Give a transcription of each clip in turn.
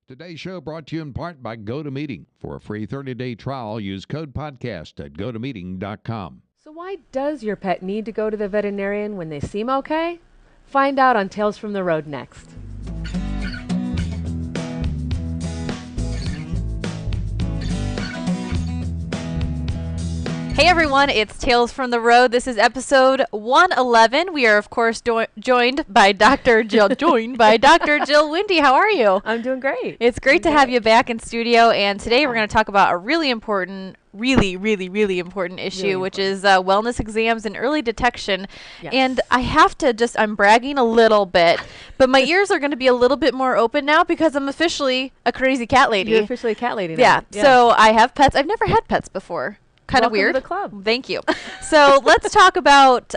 Today's show brought to you in part by GoToMeeting. For a free 30-day trial, use code podcast at gotomeeting.com. So why does your pet need to go to the veterinarian when they seem okay? Find out on Tales from the Road next. Hey everyone, it's Tales from the Road. This is episode 111. We are, of course, joined by Dr. Jill. Dr. Jill Windy. How are you? I'm doing great. It's great to have you back in studio. And today we're going to talk about a really important, really important issue, which is wellness exams and early detection. Yes. And I have to I'm bragging a little bit, but my ears are going to be a little bit more open now because I'm officially a crazy cat lady. You're officially a cat lady now. Yeah. So I have pets. I've never had pets before. Kind of weird. To the club. Thank you. So let's talk about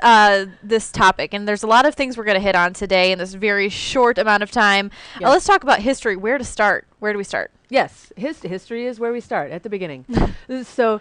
this topic. And there's a lot of things we're going to hit on today in this very short amount of time. Yes. Let's talk about history. Where to start? Where do we start? Yes. History is where we start, at the beginning. So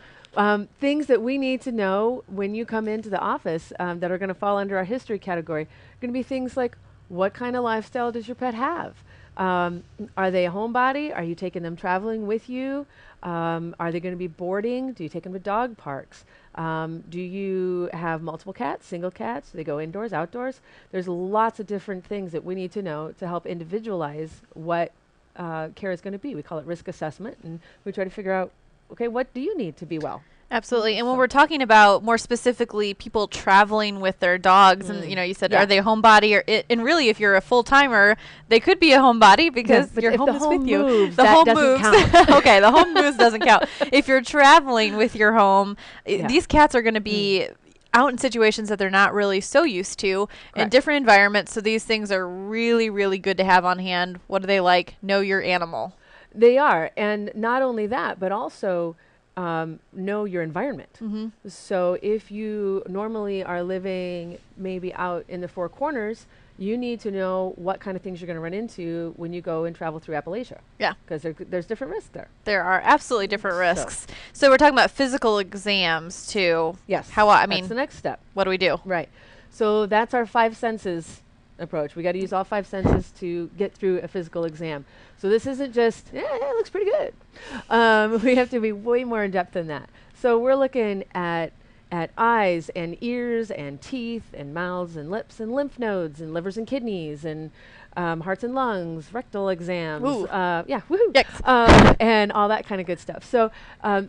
things that we need to know when you come into the office that are going to fall under our history category are going to be things like, what kind of lifestyle does your pet have? Are they a homebody? Are you taking them traveling with you? Are they going to be boarding? Do you take them to dog parks? Do you have multiple cats, single cats? Do they go indoors, outdoors? There's lots of different things that we need to know to help individualize what care is going to be. We call it risk assessment, and we try to figure out, okay, what do you need to be well? Absolutely. And when we're talking about more specifically people traveling with their dogs, and you said, are they a homebody? And really, if you're a full-timer, they could be a homebody because your home is with you. The home moves. Count. Okay, the home moves doesn't count. If you're traveling with your home, these cats are going to be out in situations that they're not really so used to in different environments. So these things are really good to have on hand. What do they like? Know your animal. They are. And not only that, but also know your environment. Mm-hmm. So if you normally are living maybe out in the Four Corners, you need to know what kind of things you're going to run into when you go and travel through Appalachia. Yeah. Because there's different risks there. There are absolutely different risks. So we're talking about physical exams too. Yes. That's the next step. What do we do? Right. So that's our 5 senses approach. We got to use all 5 senses to get through a physical exam. So this isn't just, it looks pretty good. We have to be way more in depth than that. So we're looking at eyes and ears and teeth and mouths and lips and lymph nodes and livers and kidneys and hearts and lungs, rectal exams. Woohoo. And all that kind of good stuff. So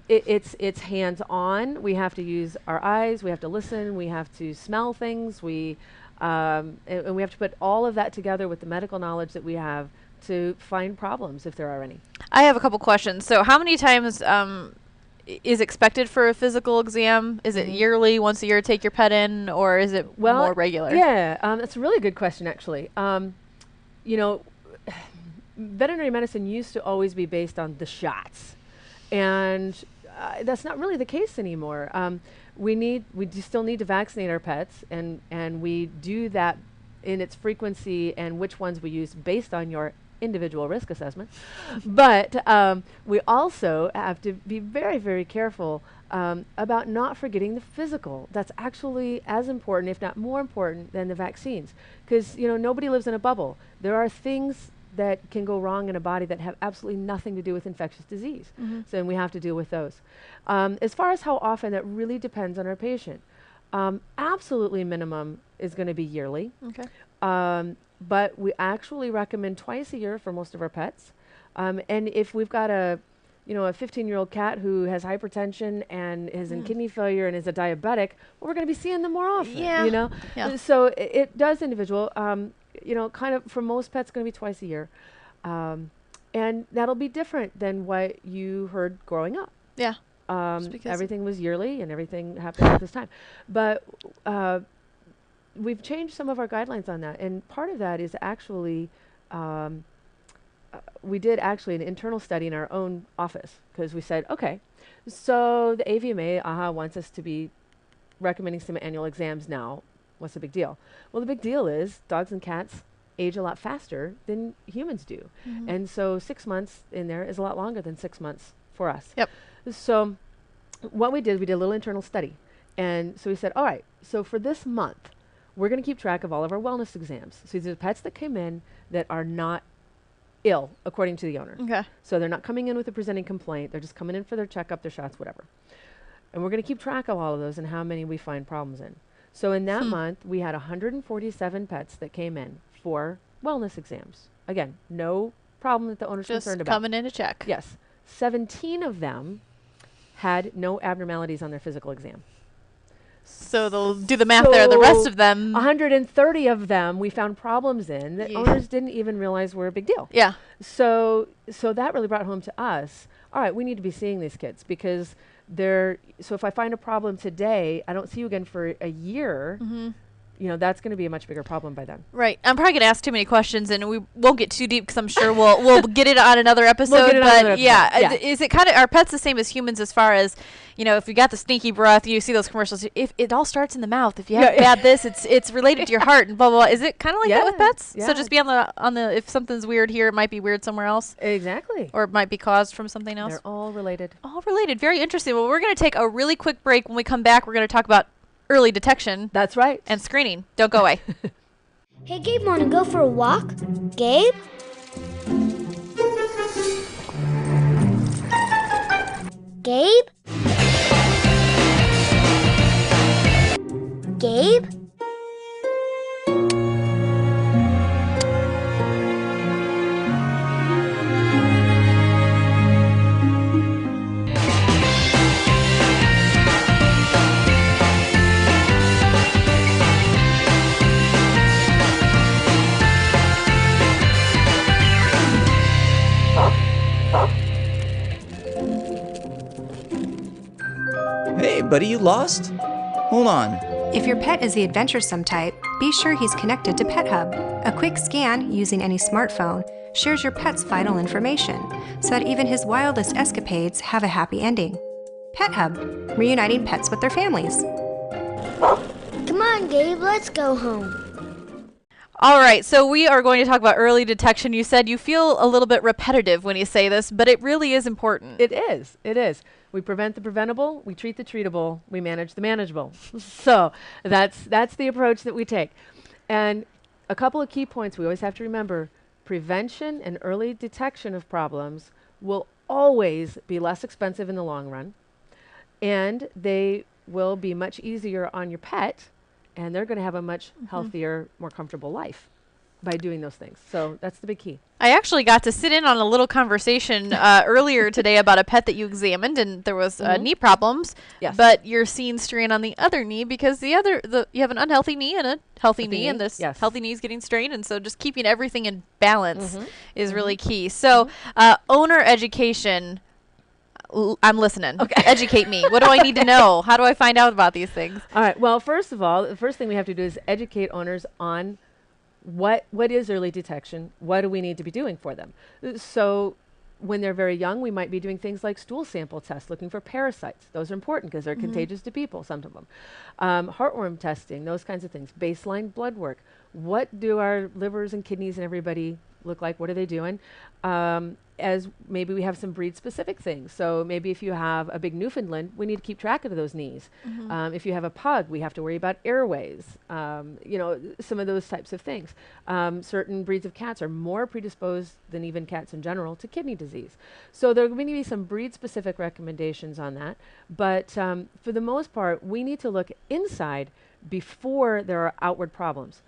it's hands-on. We have to use our eyes. We have to listen. We have to smell things. And we have to put all of that together with the medical knowledge that we have to find problems if there are any. I have a couple questions. So how many times is expected for a physical exam? Is it yearly, once a year, take your pet in, or is it more regular? Yeah, that's a really good question, actually. Veterinary medicine used to always be based on the shots, and that's not really the case anymore. We still need to vaccinate our pets, and we do that in its frequency and which ones we use based on your individual risk assessment. But we also have to be very careful about not forgetting the physical. That's actually as important, if not more important, than the vaccines. Because nobody lives in a bubble. There are things that can go wrong in a body that have absolutely nothing to do with infectious disease. Mm-hmm. So then we have to deal with those. As far as how often, that really depends on our patient. Absolutely minimum is going to be yearly. Okay. But we actually recommend twice a year for most of our pets. And if we've got a 15-year-old cat who has hypertension and is in kidney failure and is a diabetic, well, we're going to be seeing them more often. Yeah. So it does individual. Kind of for most pets, going to be twice a year. And that'll be different than what you heard growing up. Yeah. Everything was yearly and everything happened at this time. But we've changed some of our guidelines on that. And part of that is actually, we did actually an internal study in our own office because we said, okay, so the AVMA wants us to be recommending some annual exams now. What's the big deal? Well, the big deal is dogs and cats age a lot faster than humans do. Mm-hmm. And so 6 months in there is a lot longer than 6 months for us. Yep. So what we did a little internal study. And so we said, all right, so for this month, we're going to keep track of all of our wellness exams. So these are pets that came in that are not ill, according to the owner. Okay. So they're not coming in with a presenting complaint. They're just coming in for their checkup, their shots, whatever. And we're going to keep track of all of those and how many we find problems in. So in that month, we had 147 pets that came in for wellness exams. Again, no problem that the owner's concerned about. Just coming in to check. Yes. 17 of them had no abnormalities on their physical exam. So they'll do the math there. The rest of them, 130 of them, we found problems in that owners didn't even realize were a big deal. Yeah. So that really brought home to us, all right, we need to be seeing these kids because so if I find a problem today, I don't see you again for a year, you know, that's going to be a much bigger problem by then. Right. I'm probably going to ask too many questions, and we won't get too deep because I'm sure we'll get it on another episode. Yeah. Is it kind of, are pets the same as humans as far as, you know, if you got the stinky breath, you see those commercials, if it all starts in the mouth, if you have bad this, it's related to your heart and blah, blah, blah. Is it kind of like that with pets? Yeah. So just be on the, if something's weird here, it might be weird somewhere else. Exactly. Or it might be caused from something else. They're all related. All related. Very interesting. Well, we're going to take a really quick break. When we come back, we're going to talk about early detection. That's right. And screening. Don't go away. Hey, Gabe, want to go for a walk? Gabe? Gabe? Gabe? Hey, buddy, you lost? Hold on. If your pet is the adventuresome type, be sure he's connected to Pet Hub. A quick scan using any smartphone shares your pet's vital information so that even his wildest escapades have a happy ending. Pet Hub, reuniting pets with their families. Come on, Gabe, let's go home. All right, so we are going to talk about early detection. You said you feel a little bit repetitive when you say this, but it really is important. It is. It is. We prevent the preventable, we treat the treatable, we manage the manageable. So that's the approach that we take. And a couple of key points we always have to remember, prevention and early detection of problems will always be less expensive in the long run, and they will be much easier on your pet, and they're going to have a much healthier, more comfortable life by doing those things. So that's the big key. I actually got to sit in on a little conversation earlier today about a pet that you examined, and there was knee problems. Yes. But you're seeing strain on the other knee because you have an unhealthy knee and a healthy knee, and this healthy knee is getting strained, and so just keeping everything in balance is really key. So owner education. I'm listening. Okay. Educate me. What do I need to know? How do I find out about these things? All right. Well, first of all, the first thing we have to do is educate owners on what is early detection? What do we need to be doing for them? So when they're very young, we might be doing things like stool sample tests, looking for parasites. Those are important because they're contagious to people, some of them. Heartworm testing, those kinds of things. Baseline blood work. What do our livers and kidneys and everybody look like? What are they doing? As maybe we have some breed-specific things. So maybe if you have a big Newfoundland, we need to keep track of those knees. If you have a pug, we have to worry about airways. You know, some of those types of things. Certain breeds of cats are more predisposed than even cats in general to kidney disease. So there are going to be some breed-specific recommendations on that. But for the most part, we need to look inside before there are outward problems.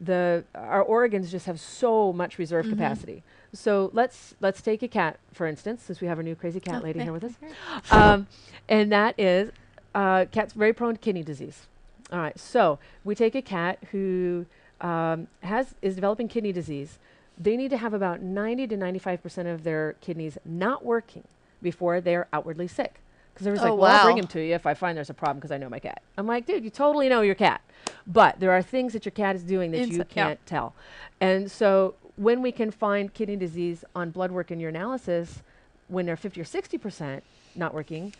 Our organs just have so much reserve capacity. So let's take a cat, for instance, since we have our new crazy cat lady here with us. And that is, cat's very prone to kidney disease. All right, so we take a cat who is developing kidney disease. They need to have about 90 to 95% of their kidneys not working before they're outwardly sick. Because everyone's like, well, I'll bring him to you if I find there's a problem because I know my cat. I'm like, dude, you totally know your cat. But there are things that your cat is doing that you can't tell. And so when we can find kidney disease on blood work in urinalysis, when they're 50 or 60% not working,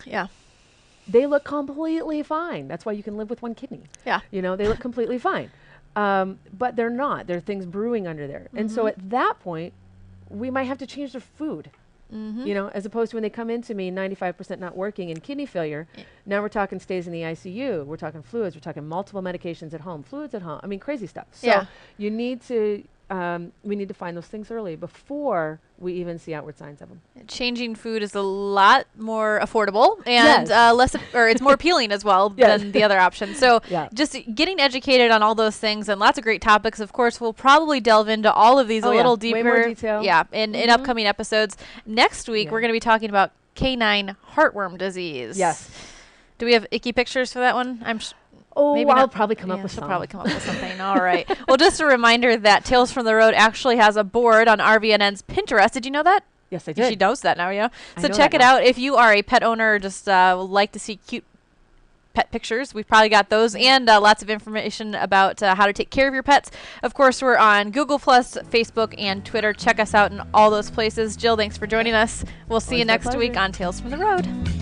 they look completely fine. That's why you can live with one kidney. Yeah. You know, they look completely fine. But they're not. There are things brewing under there. And so at that point, we might have to change their food. You know, as opposed to when they come into me 95% not working and kidney failure. Now we're talking stays in the ICU. We're talking fluids. We're talking multiple medications at home, fluids at home. I mean, crazy stuff. So you need to, we need to find those things early before we even see outward signs of them. Changing food is a lot more affordable and less, or it's more appealing as well than the other option. So just getting educated on all those things and lots of great topics. Of course, we'll probably delve into all of these a little deeper. Way more detail. In upcoming episodes. Next week, we're going to be talking about canine heartworm disease. Yes. Do we have icky pictures for that one? Maybe I'll probably come up with something. Probably come up with something. All right. Well, just a reminder that Tales from the Road actually has a board on RVNN's Pinterest. Did you know that? Yes, I did. She knows that now, yeah. So check it out. If you are a pet owner or just would like to see cute pet pictures, we've probably got those and lots of information about how to take care of your pets. Of course, we're on Google+, Facebook, and Twitter. Check us out in all those places. Jill, thanks for joining us. We'll see you next week on Tales from the Road.